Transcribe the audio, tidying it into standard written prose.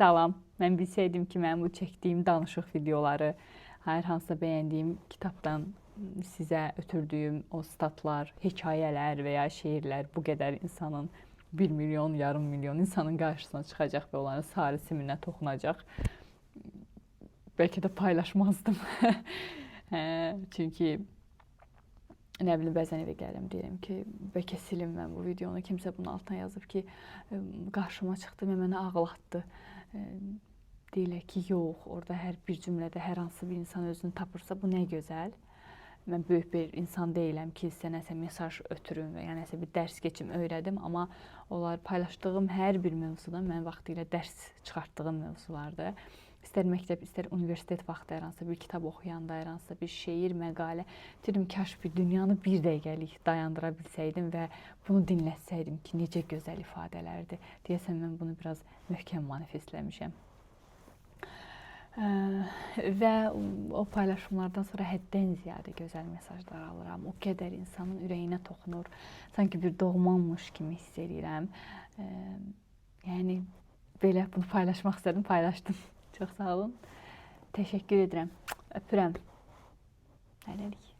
Salam. Mən bilsəydim ki, mənim bu çəkdiyim danışıq videoları, hər hansısa bəyəndiyim kitabdan sizə ötürdüyüm o statlar, hekayələr və ya şeirlər bu qədər insanın, 1 milyon, yarım milyon insanın qarşısına çıxacaq və onların sarı siminə toxunacaq. Bəlkə də paylaşmazdım. Çünki nə bilim, bəzən evə gəlirəm, deyirəm ki, bəlkə silim mən bu videonu. Kimsə bunun altına yazıb ki, qarşıma çıxdı və mənə ağlatdı. Deyirlər ki, yox, orada hər bir cümlədə hər hansı bir insan özünü tapırsa, bu nə gözəl. Mən böyük bir insan deyiləm ki, sizə nəsə mesaj ötürüm və ya nəsə bir dərs keçim, öyrədim. Amma onlar paylaşdığım hər bir mövzudan mən vaxtilə dərs çıxartdığım mövzulardır. İstər məktəb, istər universitet vaxtı hər hansısa bir kitab oxuyanda, hər hansısa bir şeir, məqalə, dedim kaş bir dünyanı bir dəqiqəlik dayandıra bilsəydim və bunu dinləsəydim ki, necə gözəl ifadələrdir. Deyəsən mən bunu biraz möhkəm manifestləmişəm. Və o paylaşımlardan sonra həddən ziyadə gözəl mesajlar alıram. O qədər insanın ürəyinə toxunur. Sanki bir doğmanmış kimi hiss edirəm. Yəni belə bunu paylaşmaq istədim, paylaşdım. Çox sağ olun. Təşəkkür edirəm. Öpürəm. Hələlik.